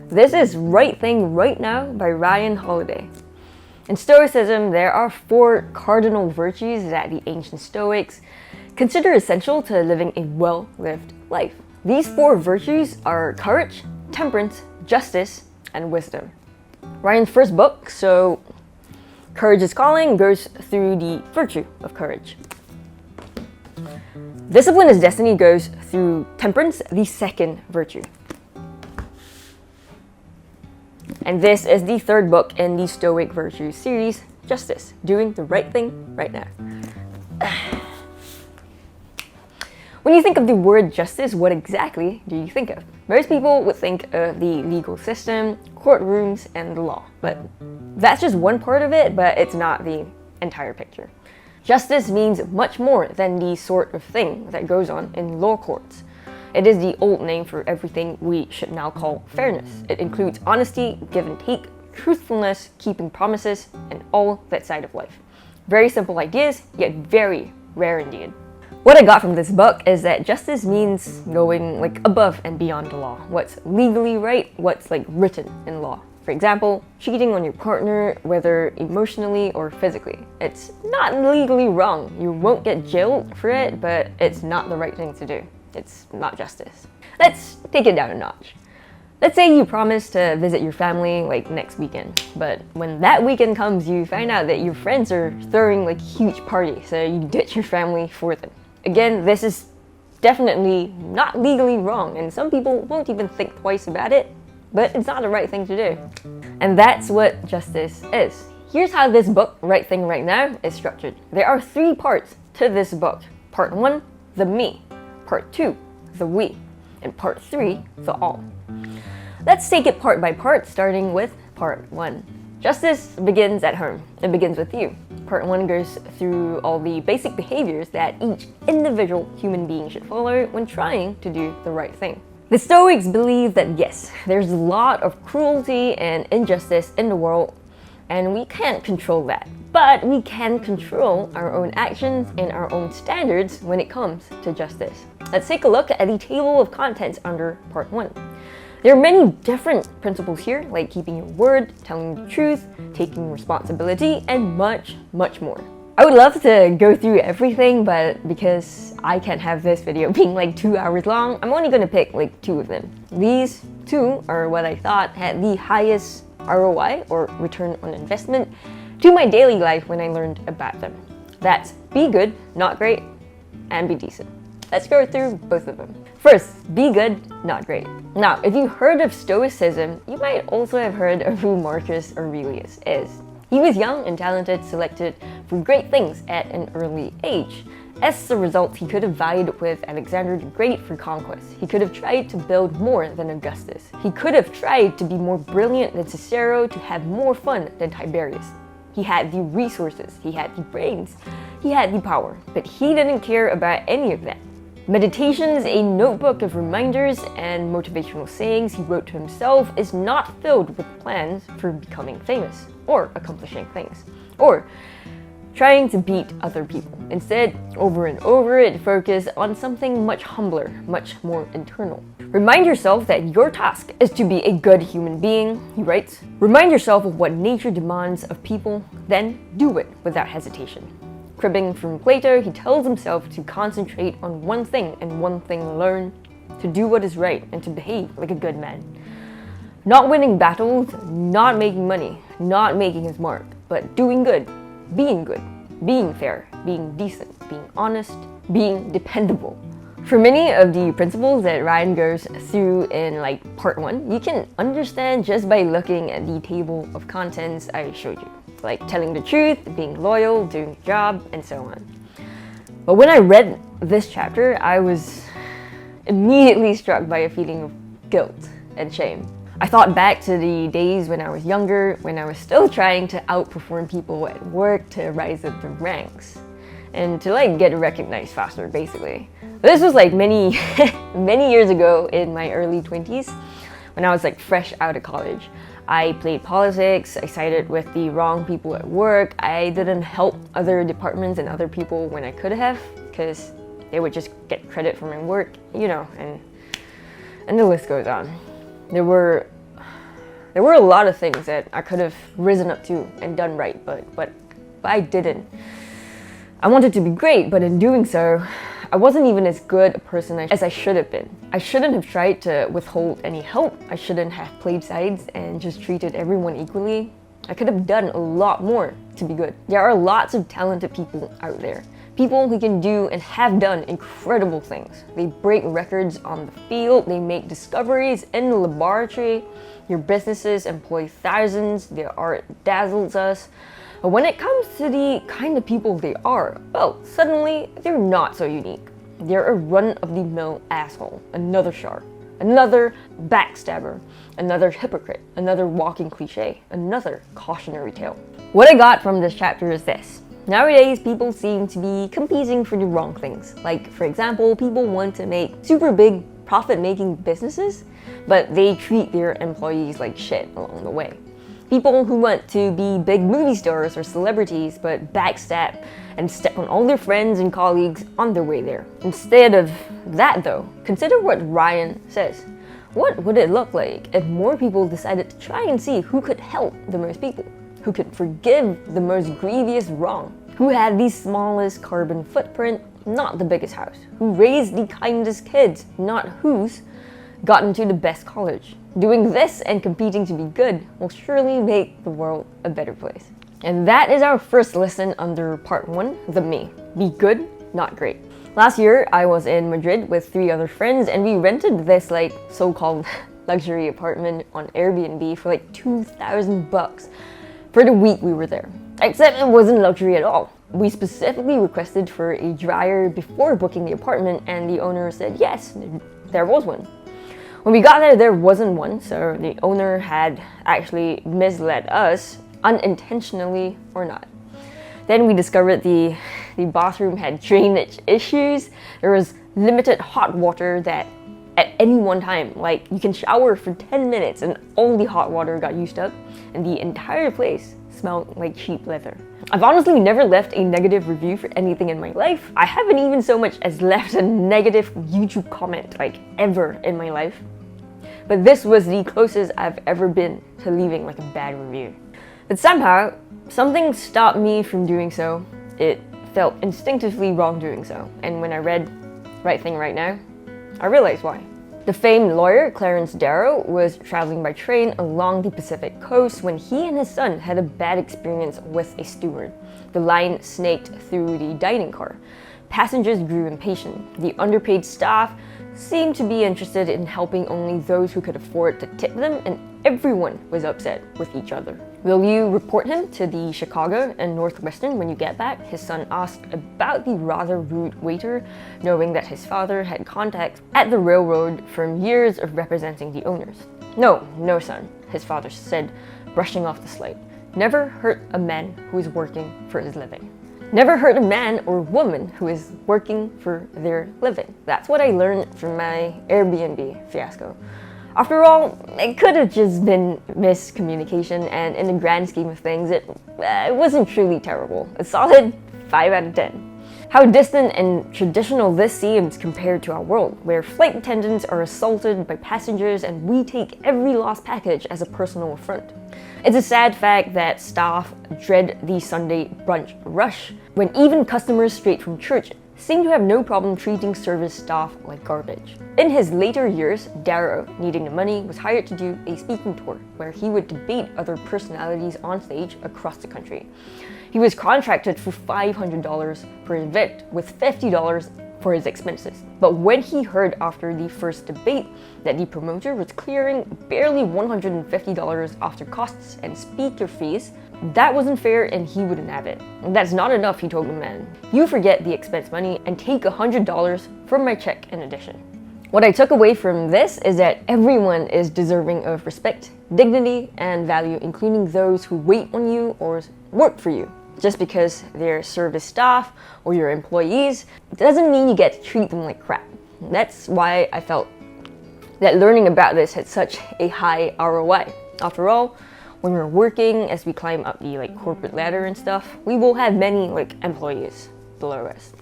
This is Right Thing Right Now by Ryan Holiday. In Stoicism, there are 4 cardinal virtues that the ancient Stoics consider essential to living a well-lived life. These 4 virtues are courage, temperance, justice, and wisdom. Ryan's first book, So Courage is Calling, goes through the virtue of courage. Discipline is Destiny goes through temperance, the second virtue. And this is the 3rd book in the Stoic Virtues series, Justice, doing the right thing right now. When you think of the word justice, what exactly do you think of? Most people would think of the legal system, courtrooms, and the law. But that's just one part of it, but it's not the entire picture. Justice means much more than the sort of thing that goes on in law courts. It is the old name for everything we should now call fairness. It includes honesty, give and take, truthfulness, keeping promises, and all that side of life. Very simple ideas, yet very rare indeed. What I got from this book is that justice means going above and beyond the law. What's legally right, what's written in law. For example, cheating on your partner, whether emotionally or physically. It's not legally wrong. You won't get jailed for it, but it's not the right thing to do. It's not justice. Let's take it down a notch. Let's say you promise to visit your family next weekend, but when that weekend comes, you find out that your friends are throwing huge party, so you ditch your family for them. Again, this is definitely not legally wrong, and some people won't even think twice about it, but it's not the right thing to do. And that's what justice is. Here's how this book, Right Thing Right Now, is structured. There are 3 parts to this book. Part 1, the me. Part 2, the we. And part 3, the all. Let's take it part by part, starting with part 1. Justice begins at home. It begins with you. Part 1 goes through all the basic behaviors that each individual human being should follow when trying to do the right thing. The Stoics believe that yes, there's a lot of cruelty and injustice in the world, and we can't control that. But we can control our own actions and our own standards when it comes to justice. Let's take a look at the table of contents under part 1. There are many different principles here, like keeping your word, telling the truth, taking responsibility, and much, much more. I would love to go through everything, but because I can't have this video being 2 hours long, I'm only gonna pick 2 of them. These 2 are what I thought had the highest ROI, or return on investment, to my daily life when I learned about them. That's be good, not great, and be decent. Let's go through both of them. First, be good, not great. Now, if you heard of Stoicism, you might also have heard of who Marcus Aurelius is. He was young and talented, selected for great things at an early age. As a result, he could have vied with Alexander the Great for conquest. He could have tried to build more than Augustus. He could have tried to be more brilliant than Cicero, to have more fun than Tiberius. He had the resources, he had the brains, he had the power, but he didn't care about any of that. Meditations, a notebook of reminders and motivational sayings he wrote to himself, is not filled with plans for becoming famous, or accomplishing things, or trying to beat other people. Instead, over and over, it focused on something much humbler, much more internal. Remind yourself that your task is to be a good human being, he writes. Remind yourself of what nature demands of people, then do it without hesitation. Cribbing from Plato, he tells himself to concentrate on one thing and one thing alone, to do what is right and to behave like a good man. Not winning battles, not making money, not making his mark, but doing good, being fair, being decent, being honest, being dependable. For many of the principles that Ryan goes through in part 1, you can understand just by looking at the table of contents I showed you. Like telling the truth, being loyal, doing your job, and so on. But when I read this chapter, I was immediately struck by a feeling of guilt and shame. I thought back to the days when I was younger, when I was still trying to outperform people at work to rise up the ranks, and to get recognized faster, basically. This was many, many years ago in my early 20s, when I was fresh out of college. I played politics, I sided with the wrong people at work, I didn't help other departments and other people when I could have, because they would just get credit for my work, and the list goes on. There were There were a lot of things that I could have risen up to and done right, but I didn't. I wanted to be great, but in doing so, I wasn't even as good a person as I should have been. I shouldn't have tried to withhold any help. I shouldn't have played sides and just treated everyone equally. I could have done a lot more to be good. There are lots of talented people out there. People who can do and have done incredible things. They break records on the field, they make discoveries in the laboratory. Your businesses employ thousands, their art dazzles us. But when it comes to the kind of people they are, well, suddenly they're not so unique. They're a run-of-the-mill asshole, another shark, another backstabber, another hypocrite, another walking cliche, another cautionary tale. What I got from this chapter is this. Nowadays, people seem to be competing for the wrong things. Like, for example, people want to make super big profit-making businesses, but they treat their employees like shit along the way. People who want to be big movie stars or celebrities, but backstab and step on all their friends and colleagues on their way there. Instead of that though, consider what Ryan says. What would it look like if more people decided to try and see who could help the most people? Who could forgive the most grievous wrong? Who had the smallest carbon footprint, not the biggest house? Who raised the kindest kids, not whose got into the best college? Doing this and competing to be good will surely make the world a better place. And that is our first lesson under part 1, the me. Be good, not great. Last year, I was in Madrid with 3 other friends and we rented this so-called luxury apartment on Airbnb for $2,000 for the week we were there. Except it wasn't luxury at all. We specifically requested for a dryer before booking the apartment and the owner said yes, there was one. When we got there wasn't one, so the owner had actually misled us, unintentionally or not. Then we discovered the bathroom had drainage issues. There was limited hot water that at any one time, you can shower for 10 minutes and all the hot water got used up and the entire place smelled like cheap leather. I've honestly never left a negative review for anything in my life. I haven't even so much as left a negative YouTube comment ever in my life. But this was the closest I've ever been to leaving a bad review. But somehow, something stopped me from doing so. It felt instinctively wrong doing so. And when I read Right Thing Right Now, I realized why. The famed lawyer Clarence Darrow was traveling by train along the Pacific coast when he and his son had a bad experience with a steward. The line snaked through the dining car. Passengers grew impatient. The underpaid staff seemed to be interested in helping only those who could afford to tip them, and everyone was upset with each other. Will you report him to the Chicago and Northwestern when you get back? His son asked about the rather rude waiter, knowing that his father had contacts at the railroad from years of representing the owners. No, son, his father said, brushing off the slate. Never hurt a man who is working for his living. Never hurt a man or woman who is working for their living. That's what I learned from my Airbnb fiasco. After all, it could have just been miscommunication, and in the grand scheme of things, it wasn't truly terrible. A solid 5 out of 10. How distant and traditional this seems compared to our world, where flight attendants are assaulted by passengers and we take every lost package as a personal affront. It's a sad fact that staff dread the Sunday brunch rush, when even customers straight from church seem to have no problem treating service staff like garbage. In his later years, Darrow, needing the money, was hired to do a speaking tour where he would debate other personalities on stage across the country. He was contracted for $500 per event, with $50 for his expenses. But when he heard after the first debate that the promoter was clearing barely $150 after costs and speaker fees, that wasn't fair and he wouldn't have it. That's not enough, he told the man. You forget the expense money and take $100 from my check in addition. What I took away from this is that everyone is deserving of respect, dignity, and value, including those who wait on you or work for you. Just because they're service staff or your employees doesn't mean you get to treat them like crap. That's why I felt that learning about this had such a high ROI. After all, when we're working, as we climb up the corporate ladder and stuff, we will have many employees below us.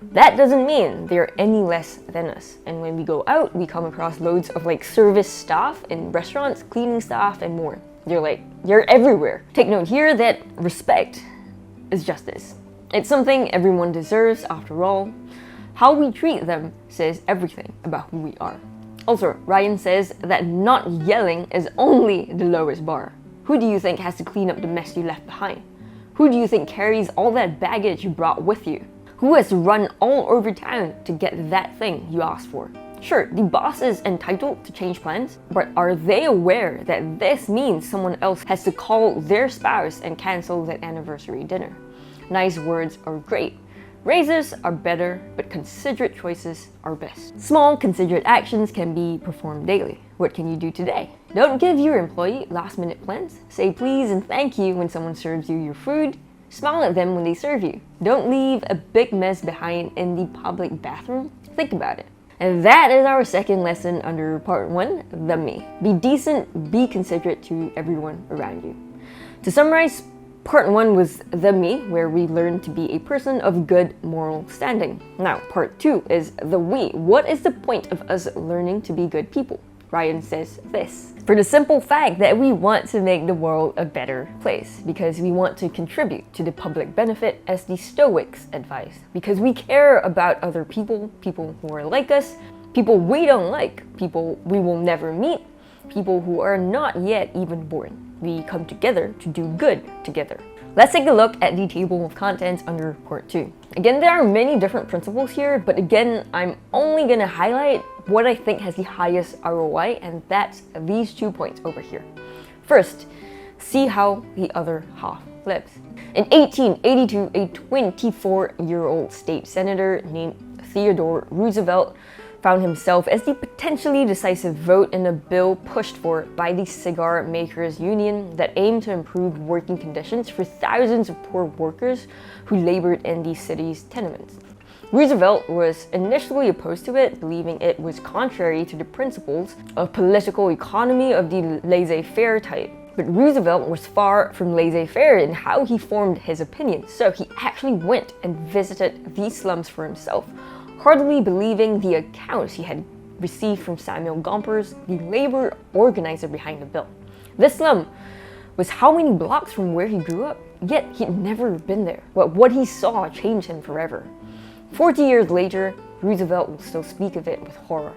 That doesn't mean they're any less than us. And when we go out, we come across loads of like service staff in restaurants, cleaning staff, and more. You're everywhere. Take note here that respect is justice. It's something everyone deserves after all. How we treat them says everything about who we are. Also, Ryan says that not yelling is only the lowest bar. Who do you think has to clean up the mess you left behind? Who do you think carries all that baggage you brought with you? Who has to run all over town to get that thing you asked for? Sure, the boss is entitled to change plans, but are they aware that this means someone else has to call their spouse and cancel that anniversary dinner? Nice words are great. Raises are better, but considerate choices are best. Small, considerate actions can be performed daily. What can you do today? Don't give your employee last-minute plans. Say please and thank you when someone serves you your food. Smile at them when they serve you. Don't leave a big mess behind in the public bathroom. Think about it. And that is our second lesson under part 1, the me. Be decent, be considerate to everyone around you. To summarize, part 1 was the me, where we learned to be a person of good moral standing. Now, part 2 is the we. What is the point of us learning to be good people? Ryan says this: for the simple fact that we want to make the world a better place, because we want to contribute to the public benefit as the Stoics advise, because we care about other people, people who are like us, people we don't like, people we will never meet, people who are not yet even born. We come together to do good together. Let's take a look at the table of contents under part 2. Again, there are many different principles here, but again, I'm only gonna highlight what I think has the highest ROI, and that's these 2 points over here. First, see how the other half lives. In 1882, a 24-year-old state senator named Theodore Roosevelt found himself as the potentially decisive vote in a bill pushed for by the Cigar Makers Union that aimed to improve working conditions for thousands of poor workers who labored in the city's tenements. Roosevelt was initially opposed to it, believing it was contrary to the principles of political economy of the laissez-faire type. But Roosevelt was far from laissez-faire in how he formed his opinions, so he actually went and visited these slums for himself, hardly believing the accounts he had received from Samuel Gompers, the labor organizer behind the bill. This slum was how many blocks from where he grew up, yet he'd never been there. But what he saw changed him forever. 40 years later, Roosevelt will still speak of it with horror.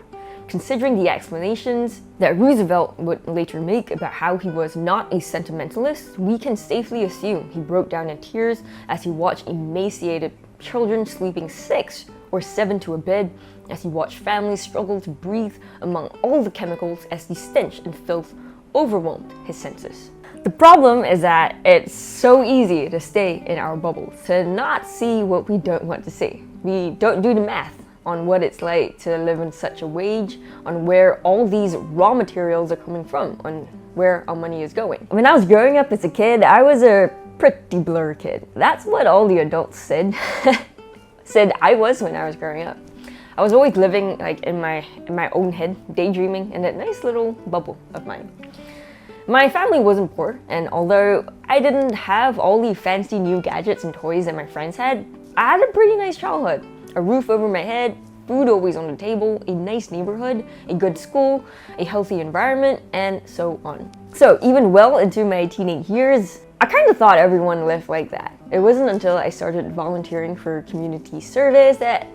Considering the explanations that Roosevelt would later make about how he was not a sentimentalist, we can safely assume he broke down in tears as he watched emaciated children sleeping 6 or 7 to a bed, as he watched families struggle to breathe among all the chemicals as the stench and filth overwhelmed his senses. The problem is that it's so easy to stay in our bubbles, to not see what we don't want to see. We don't do the math on what it's like to live on such a wage, on where all these raw materials are coming from, on where our money is going. When I was growing up as a kid, I was a pretty blur kid. That's what all the adults said I was when I was growing up. I was always living like in my own head, daydreaming in that nice little bubble of mine. My family wasn't poor, and although I didn't have all the fancy new gadgets and toys that my friends had, I had a pretty nice childhood. A roof over my head, food always on the table, a nice neighborhood, a good school, a healthy environment, and so on. So even well into my teenage years, I kind of thought everyone lived like that. It wasn't until I started volunteering for community service that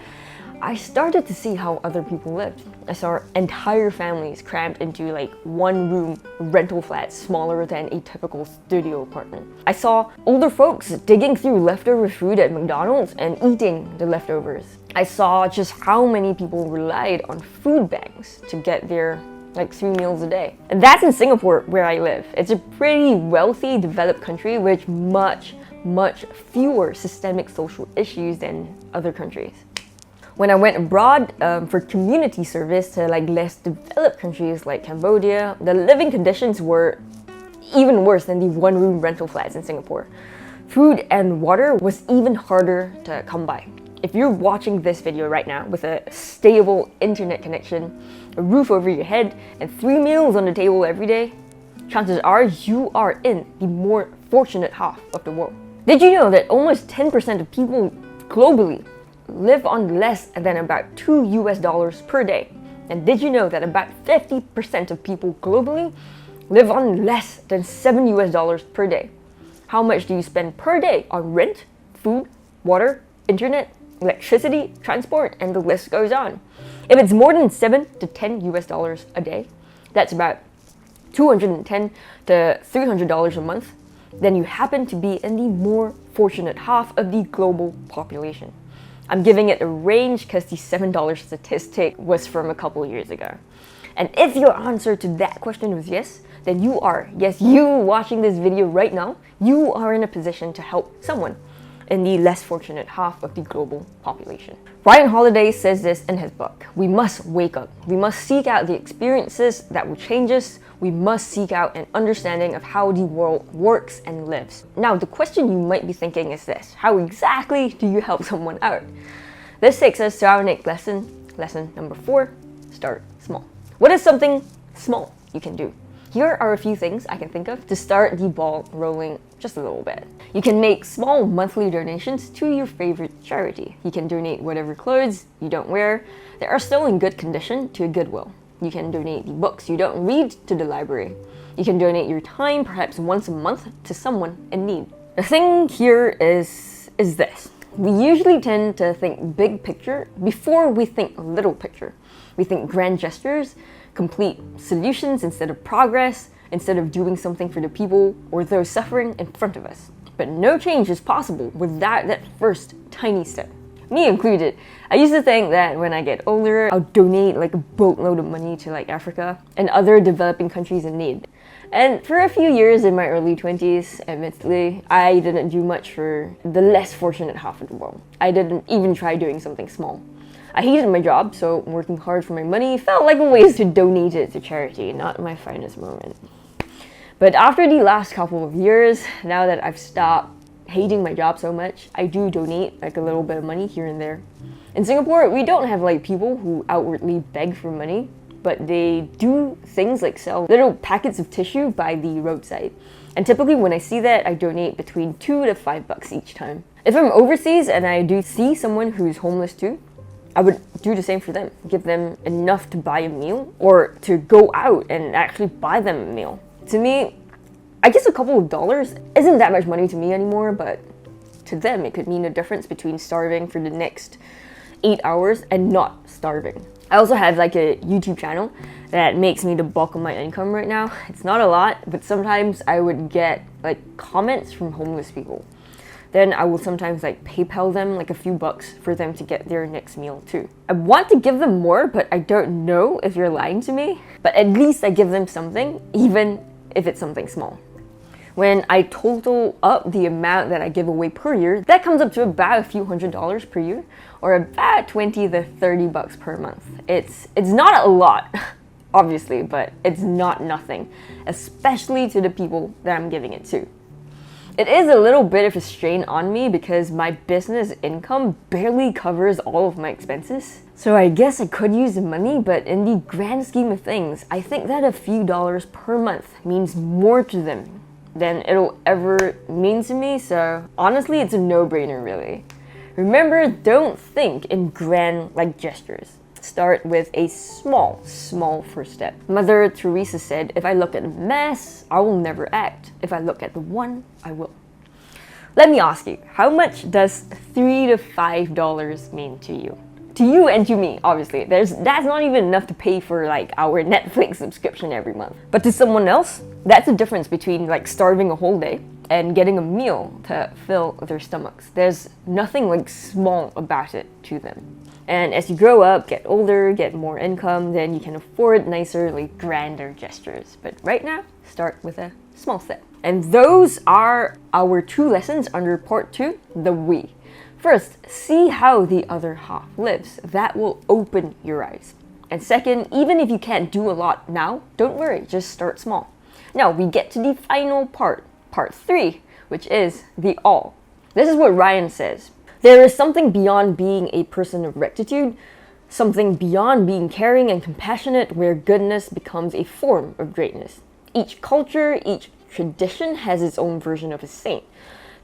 I started to see how other people lived. I saw entire families crammed into like one-room rental flats smaller than a typical studio apartment. I saw older folks digging through leftover food at McDonald's and eating the leftovers. I saw just how many people relied on food banks to get their like 3 meals a day. And that's in Singapore, where I live. It's a pretty wealthy, developed country with much fewer systemic social issues than other countries. When I went abroad for community service to like less developed countries like Cambodia, the living conditions were even worse than the one-room rental flats in Singapore. Food and water was even harder to come by. If you're watching this video right now with a stable internet connection, a roof over your head, and 3 meals on the table every day, chances are you are in the more fortunate half of the world. Did you know that almost 10% of people globally live on less than about $2 per day. And did you know that about 50% of people globally live on less than $7 per day? How much do you spend per day on rent, food, water, internet, electricity, transport, and the list goes on? If it's more than $7 to $10 a day, that's about $210 to $300 a month, then you happen to be in the more fortunate half of the global population. I'm giving it a range because the $7 statistic was from a couple years ago. And if your answer to that question was yes, then you watching this video right now, you are in a position to help someone in the less fortunate half of the global population. Ryan Holiday says this in his book. We must wake up. We must seek out the experiences that will change us. We must seek out an understanding of how the world works and lives. Now, the question you might be thinking is this: how exactly do you help someone out? This takes us to our next lesson number 4, start small. What is something small you can do? Here are a few things I can think of to start the ball rolling just a little bit. You can make small monthly donations to your favorite charity. You can donate whatever clothes you don't wear that are still in good condition to a Goodwill. You can donate the books you don't read to the library. You can donate your time perhaps once a month to someone in need. The thing here is this. We usually tend to think big picture before we think little picture. We think grand gestures, complete solutions instead of progress, instead of doing something for the people or those suffering in front of us. But no change is possible without that first tiny step. Me included. I used to think that when I get older, I'll donate like a boatload of money to like Africa and other developing countries in need. And for a few years in my early 20s, admittedly, I didn't do much for the less fortunate half of the world. I didn't even try doing something small. I hated my job, so working hard for my money felt like a waste to donate it to charity, not my finest moment. But after the last couple of years, now that I've stopped hating my job so much, I do donate like a little bit of money here and there. In Singapore, we don't have like people who outwardly beg for money, but they do things like sell little packets of tissue by the roadside. And typically when I see that, I donate between $2 to $5 each time. If I'm overseas and I do see someone who's homeless too, I would do the same for them. Give them enough to buy a meal or to go out and actually buy them a meal. To me, I guess a couple of dollars isn't that much money to me anymore, but to them it could mean a difference between starving for the next 8 hours and not starving. I also have like a YouTube channel that makes me the bulk of my income right now. It's not a lot, but sometimes I would get like comments from homeless people. Then I will sometimes like PayPal them like a few bucks for them to get their next meal too. I want to give them more, but I don't know if you're lying to me. But at least I give them something, even if it's something small. When I total up the amount that I give away per year, that comes up to about a few $100s per year, or about 20 to 30 bucks per month. It's not a lot, obviously, but it's not nothing, especially to the people that I'm giving it to. It is a little bit of a strain on me because my business income barely covers all of my expenses. So I guess I could use the money, but in the grand scheme of things, I think that a few dollars per month means more to them than it'll ever mean to me. So honestly, it's a no-brainer really. Remember, don't think in grand like gestures. Start with a small first step. Mother Teresa said, if I look at a mass, I will never act. If I look at the one, I will. Let me ask you, how much does $3 to $5 mean to you? To you and to me, obviously. That's not even enough to pay for like our Netflix subscription every month. But to someone else, that's the difference between like starving a whole day and getting a meal to fill their stomachs. There's nothing like small about it to them. And as you grow up, get older, get more income, then you can afford nicer, like grander gestures. But right now, start with a small step. And those are our 2 lessons under part 2, the we. First, see how the other half lives. That will open your eyes. And second, even if you can't do a lot now, don't worry, just start small. Now we get to the final part 3, which is the all. This is what Ryan says. There is something beyond being a person of rectitude, something beyond being caring and compassionate where goodness becomes a form of greatness. Each culture, each tradition has its own version of a saint.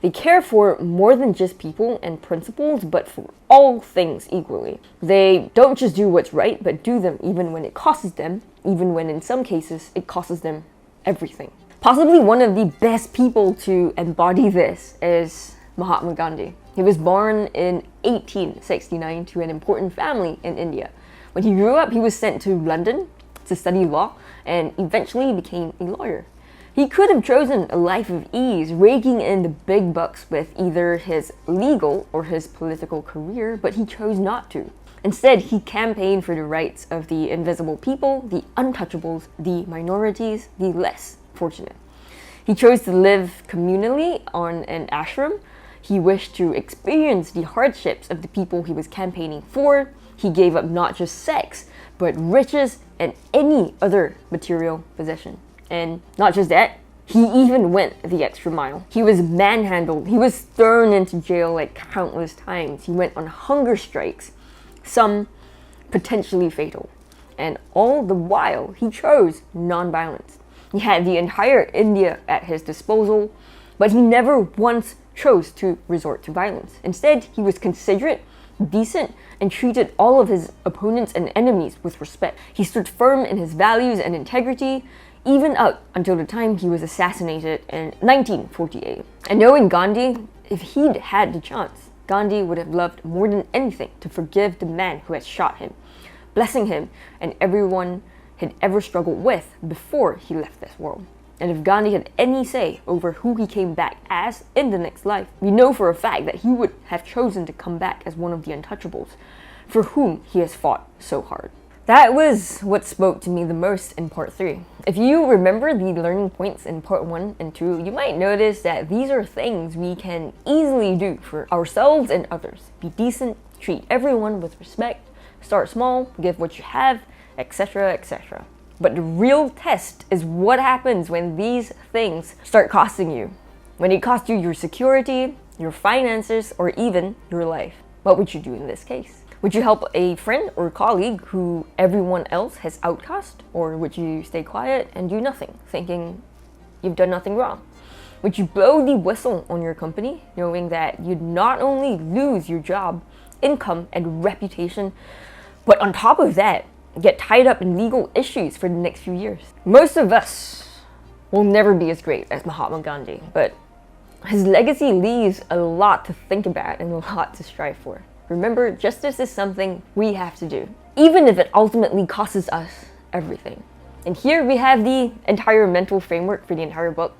They care for more than just people and principles, but for all things equally. They don't just do what's right, but do them even when it costs them, even when in some cases it costs them everything. Possibly one of the best people to embody this is Mahatma Gandhi. He was born in 1869 to an important family in India. When he grew up, he was sent to London to study law and eventually became a lawyer. He could have chosen a life of ease, raking in the big bucks with either his legal or his political career, but he chose not to. Instead, he campaigned for the rights of the invisible people, the untouchables, the minorities, the less fortunate. He chose to live communally on an ashram. He wished to experience the hardships of the people he was campaigning for. He gave up not just sex, but riches and any other material possession. And not just that, he even went the extra mile. He was manhandled. He was thrown into jail like countless times. He went on hunger strikes, some potentially fatal. And all the while, he chose non-violence. He had the entire India at his disposal, but he never once chose to resort to violence. Instead, he was considerate, decent, and treated all of his opponents and enemies with respect. He stood firm in his values and integrity, even up until the time he was assassinated in 1948. And knowing Gandhi, if he'd had the chance, Gandhi would have loved more than anything to forgive the man who had shot him, blessing him and everyone he'd ever struggled with before he left this world. And if Gandhi had any say over who he came back as in the next life, we know for a fact that he would have chosen to come back as one of the untouchables, for whom he has fought so hard. That was what spoke to me the most in part 3. If you remember the learning points in part 1 and 2, you might notice that these are things we can easily do for ourselves and others. Be decent, treat everyone with respect, start small, give what you have, etc., etc. But the real test is what happens when these things start costing you. When it costs you your security, your finances, or even your life. What would you do in this case? Would you help a friend or colleague who everyone else has outcast? Or would you stay quiet and do nothing, thinking you've done nothing wrong? Would you blow the whistle on your company, knowing that you'd not only lose your job, income, and reputation, but on top of that, get tied up in legal issues for the next few years? Most of us will never be as great as Mahatma Gandhi, but his legacy leaves a lot to think about and a lot to strive for. Remember, justice is something we have to do, even if it ultimately costs us everything. And here we have the entire mental framework for the entire book.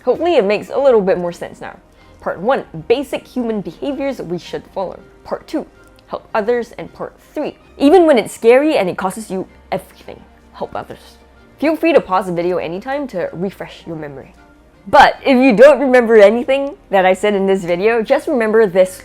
Hopefully it makes a little bit more sense now. Part 1, basic human behaviors we should follow. Part 2, help others. And part 3, even when it's scary and it costs you everything, help others. Feel free to pause the video anytime to refresh your memory. But if you don't remember anything that I said in this video, just remember this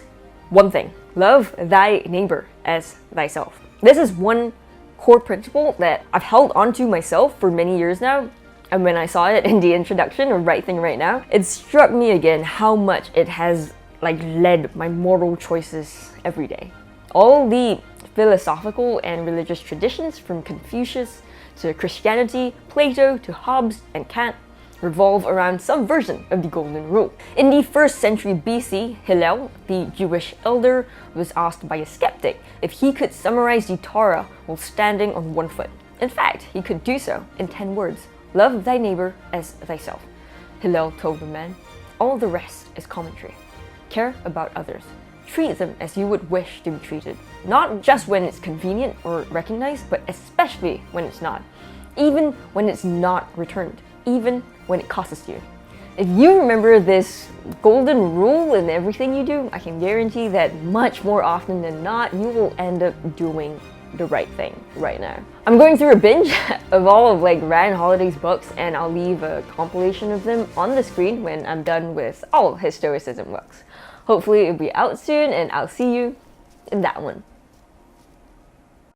one thing. Love thy neighbor as thyself. This is one core principle that I've held onto myself for many years now. And when I saw it in the introduction or Right Thing Right Now, it struck me again how much it has led my moral choices every day. All the philosophical and religious traditions from Confucius to Christianity, Plato to Hobbes and Kant revolve around some version of the Golden Rule. In the 1st century BC, Hillel, the Jewish elder, was asked by a skeptic if he could summarize the Torah while standing on one foot. In fact, he could do so in 10 words. Love thy neighbor as thyself. Hillel told the man, all the rest is commentary. Care about others. Treat them as you would wish to be treated. Not just when it's convenient or recognized, but especially when it's not. Even when it's not returned. Even when it costs you. If you remember this golden rule in everything you do, I can guarantee that much more often than not, you will end up doing the right thing right now. I'm going through a binge of all of Ryan Holiday's books, and I'll leave a compilation of them on the screen when I'm done with all his Stoicism books. Hopefully it'll be out soon, and I'll see you in that one.